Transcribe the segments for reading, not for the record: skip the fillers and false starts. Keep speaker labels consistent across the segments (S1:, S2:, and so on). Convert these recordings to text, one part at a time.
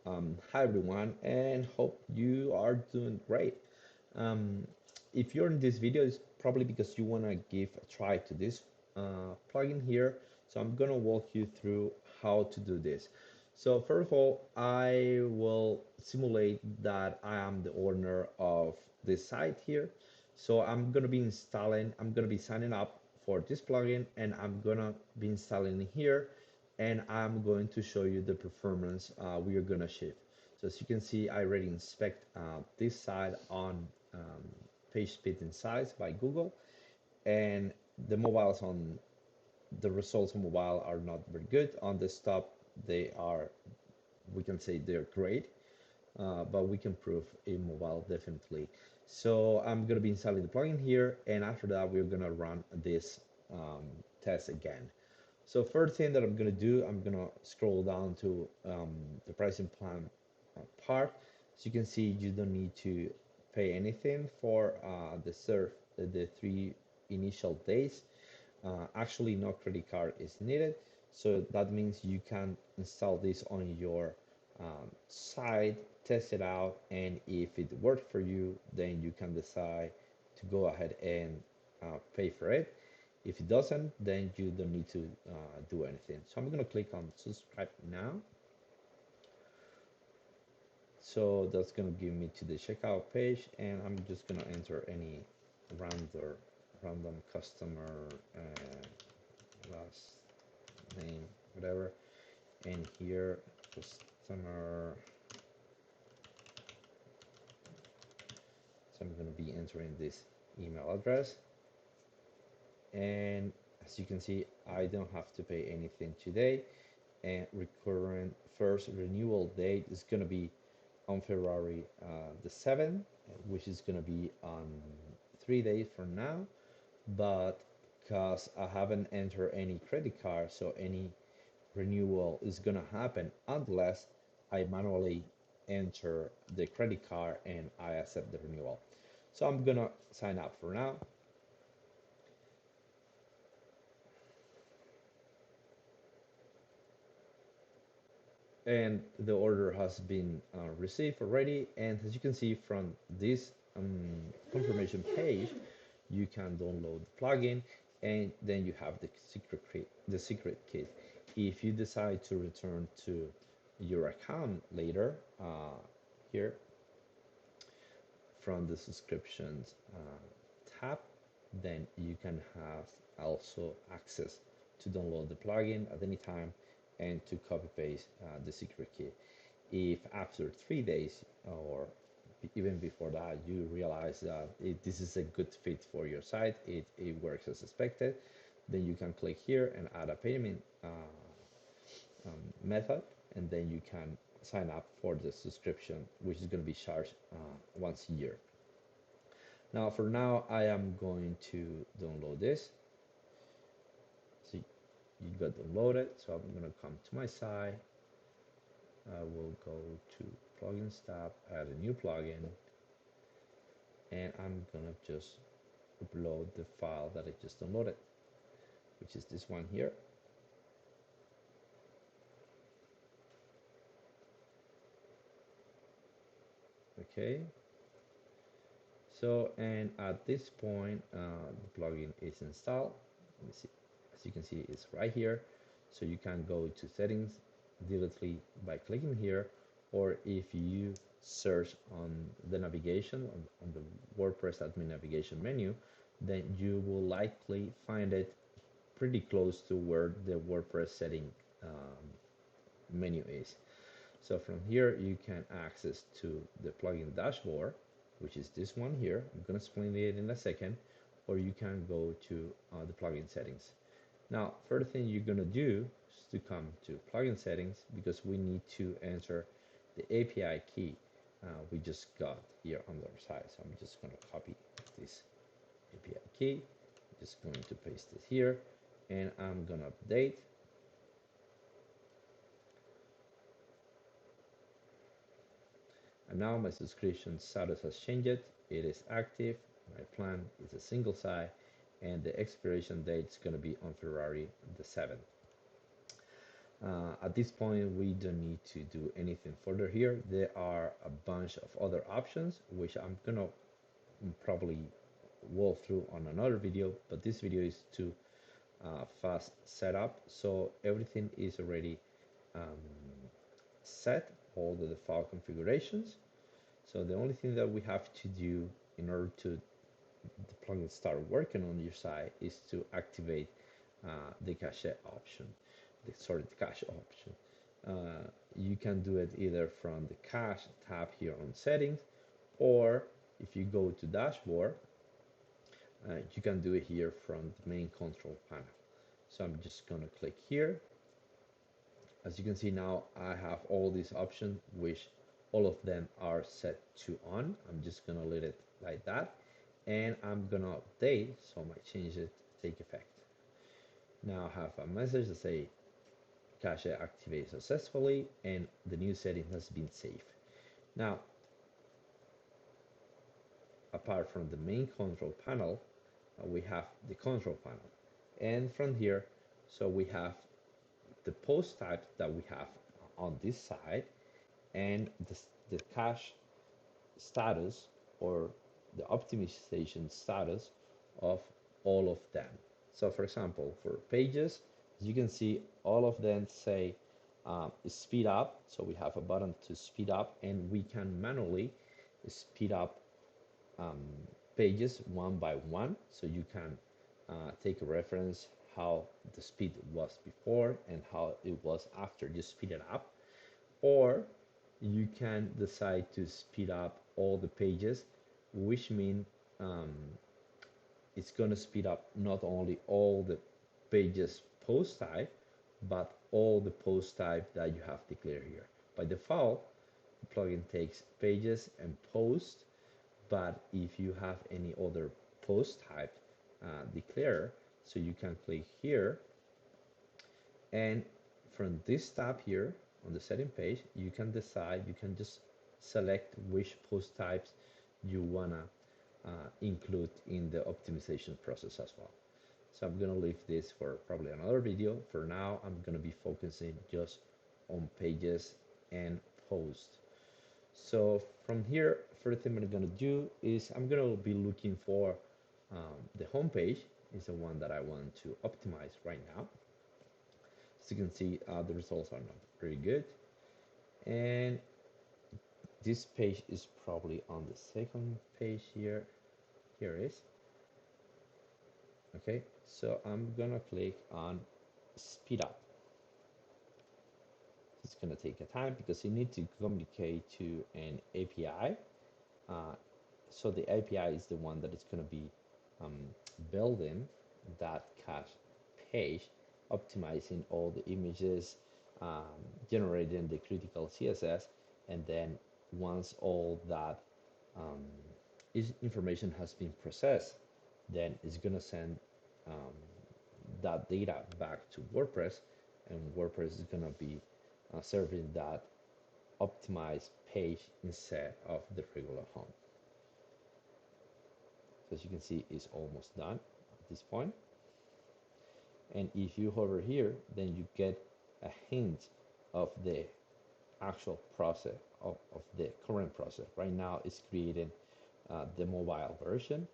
S1: Hi everyone, and hope you are doing great. Um, if you're in this video, it's probably because you want to give a try to this plugin here. So I'm gonna walk you through how to do this. So first of all, I will simulate that I am the owner of this site here. So I'm gonna be signing up for this plugin, and I'm gonna be installing here, and I'm going to show you the performance we are gonna shift. So as you can see, I already inspect this side on um, Page Speed Insights by Google, and the mobiles on the results on mobile are not very good. On desktop, they are, we can say they're great, but we can prove in mobile definitely. So I'm gonna be installing the plugin here, and after that, we're gonna run this test again. So first thing that I'm gonna do, I'm gonna scroll down to the pricing plan part. As you can see, you don't need to pay anything for the 3 initial days. Actually, no credit card is needed. So that means you can install this on your site, test it out, and if it worked for you, then you can decide to go ahead and pay for it. If it doesn't, then you don't need to do anything. So I'm going to click on subscribe now. So that's going to give me to the checkout page, and I'm just going to enter any random random customer last name, whatever, and here customer. So I'm going to be entering this email address, and as you can see, I don't have to pay anything today, and recurrent first renewal date is going to be on February the 7th, which is going to be on 3 days from now. But because I haven't entered any credit card, so any renewal is going to happen unless I manually enter the credit card and I accept the renewal. So I'm going to sign up for now. And the order has been received already, and as you can see from this confirmation page, you can download the plugin, and then you have the secret key. If you decide to return to your account later, here from the subscriptions tab, then you can have also access to download the plugin at any time and to copy paste the secret key. If after 3 days or even before that you realize that this is a good fit for your site, it works as expected, then you can click here and add a payment method, and then you can sign up for the subscription, which is going to be charged once a year. Now, for now, I am going to download this. So you got downloaded. So I'm going to come to my site. I will go to plugins tab, add a new plugin, and I'm going to just upload the file that I just downloaded, which is this one here. Okay. So, and at this point, the plugin is installed. Let me see. As you can see, it's right here. So you can go to settings directly by clicking here, or if you search on the navigation, on the WordPress admin navigation menu, then you will likely find it pretty close to where the WordPress setting menu is. So from here, you can access to the plugin dashboard, which is this one here. I'm going to explain it in a second, or you can go to the plugin settings. Now, first thing you're going to do is to come to plugin settings, because we need to enter the API key we just got here on the side. So I'm just going to copy this API key. I'm just going to paste it here, and I'm going to update. And now my subscription status has changed. It is active. My plan is a single site, and the expiration date is going to be on February the 7th. At this point, we don't need to do anything further here. There are a bunch of other options, which I'm gonna probably walk through on another video, but this video is to fast setup. So everything is already um, set, all the default configurations. So the only thing that we have to do in order to the plugin start working on your side is to activate the cache option, the cache option. You can do it either from the cache tab here on settings, or if you go to dashboard, you can do it here from the main control panel. So I'm just gonna click here. As you can see now, I have all these options, which all of them are set to on. I'm just gonna let it like that, and I'm gonna update, so my changes take effect. Now I have a message that say cache activated successfully and the new setting has been saved. Now, apart from the main control panel, we have the control panel. And from here, so we have the post types that we have on this side and the cache status or the optimization status of all of them. So for example, for pages, as you can see, all of them say speed up. So we have a button to speed up, and we can manually speed up um, pages one by one. So you can take a reference how the speed was before and how it was after you speed it up. Or you can decide to speed up all the pages, which means um, it's going to speed up not only all the pages post type, but all the post type that you have declared here. By default, the plugin takes pages and post, but if you have any other post type declare, so you can click here, and from this tab here on the setting page, you can decide, you can just select which post types you wanna include in the optimization process as well. So I'm gonna leave this for probably another video. For now, I'm gonna be focusing just on pages and posts. So from here, first thing I'm gonna do is I'm gonna be looking for the home page is the one that I want to optimize right now. As you can see, the results are not very good. And this page is probably on the second page here. Here it is. Okay, so I'm gonna click on speed up. It's gonna take a time because you need to communicate to an API. Uh, so the API is the one that is gonna be um, building that cache page, optimizing all the images, generating the critical CSS, and then once all that um, information has been processed, then it's gonna send um, that data back to WordPress, and WordPress is gonna be serving that optimized page instead of the regular home. So as you can see, it's almost done at this point. And if you hover here, then you get a hint of the actual process of the current process. Right now, it's creating the mobile version,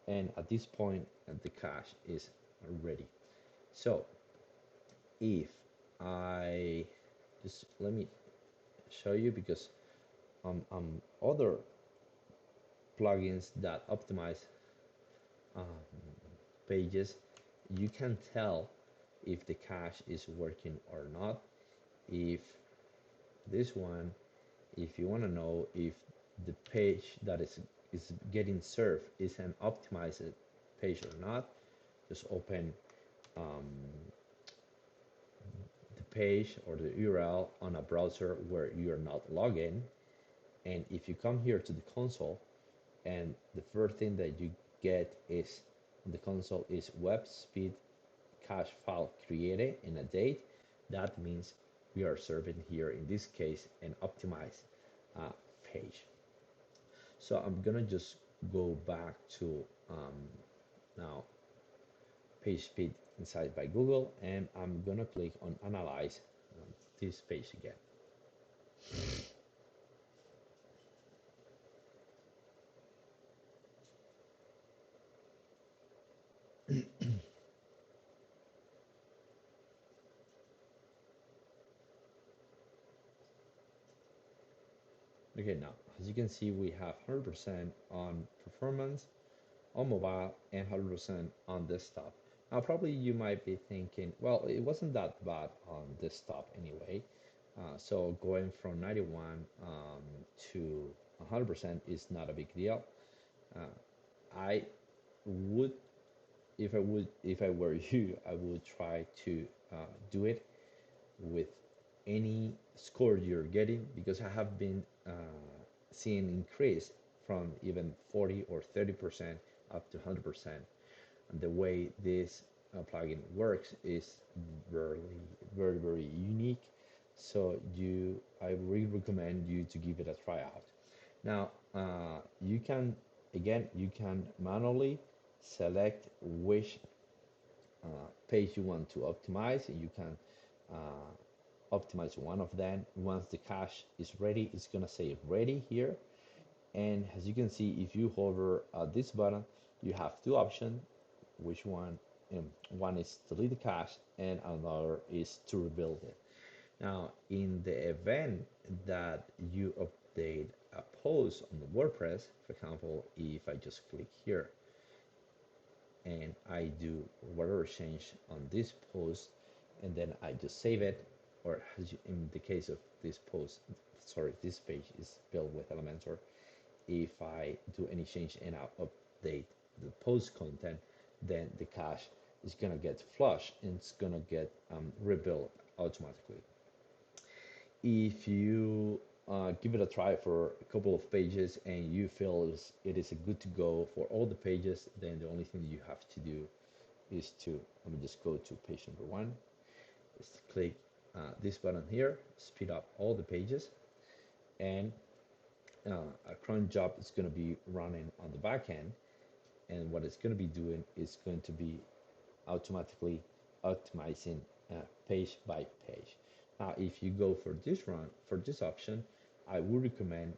S1: and at this point, the cache is ready. So if I just let me show you, because other plugins that optimize um, pages, you can tell if the cache is working or not. If this one, if you want to know if the page that is getting served is an optimized page or not, just open um, the page or the URL on a browser where you are not logged in. And if you come here to the console, and the first thing that you get is the console is WebSpeed cache file created in a date, that means we are serving here in this case an optimized page. So I'm gonna just go back to now page speed inside by Google, and I'm gonna click on analyze this page again. Okay, now as you can see, we have 100% on performance on mobile and 100% on desktop. Now, probably you might be thinking, well, it wasn't that bad on desktop anyway. So going from 91 to 100% is not a big deal. Uh, I would, if I were you, I would try to do it with any score you're getting, because I have been seeing increase from even 40 or 30% up to 100%. And the way this plugin works is very, very, very unique. So I really recommend you to give it a try out. Now, you can, again, you can manually select which page you want to optimize, and you can optimize one of them. Once the cache is ready, it's gonna say ready here. And as you can see, if you hover this button, you have two options. Which one? One is delete the cache, and another is to rebuild it. Now, in the event that you update a post on the WordPress, for example, if I just click here and I do whatever change on this post, and then I just save it, or as in the case of this post, sorry, this page is built with Elementor. If I do any change and I update the post content, then the cache is gonna get flushed and it's gonna get rebuilt automatically. If you give it a try for a couple of pages and you feel it is a good to go for all the pages, then the only thing you have to do is to, let me just go to page number one, is to click this button here, speed up all the pages, and a cron job is going to be running on the back end, and what it's going to be doing is going to be automatically optimizing page by page. Now, if you go for this option, I would recommend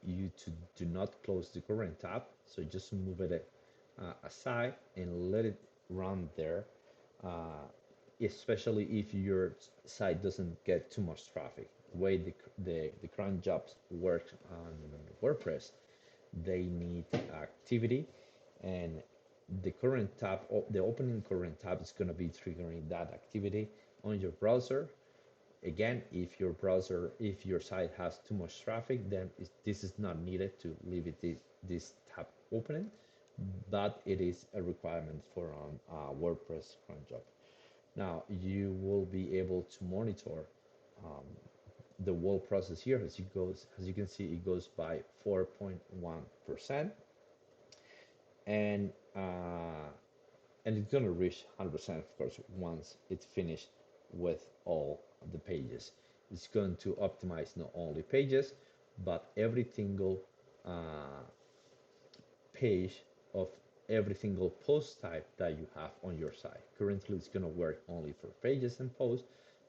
S1: you to do not close the current tab. So just move it aside and let it run there, uh, especially if your site doesn't get too much traffic. The way the cron jobs work on WordPress, they need activity, and the current tab, the opening current tab is going to be triggering that activity on your browser. Again, if your site has too much traffic, then this is not needed to leave this tab open, but it is a requirement for WordPress cron job. Now you will be able to monitor um, the whole process here as you can see, it goes by 4.1%, and it's going to reach 100%, of course, once it's finished with all the pages. It's going to optimize not only pages, but every single page of every single post type that you have on your site. Currently, it's going to work only for pages and posts,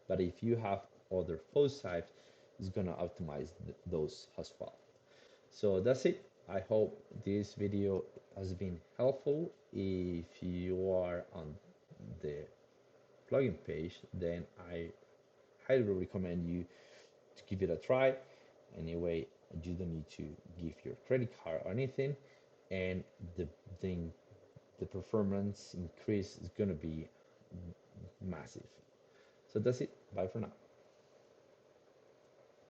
S1: but if you have other post types, it's going to optimize those as well. So that's it. I hope this video has been helpful. If you are on the plugin page, then I highly recommend you to give it a try. Anyway, you don't need to give your credit card or anything, and the thing, the performance increase is gonna be massive. So that's it. Bye for now.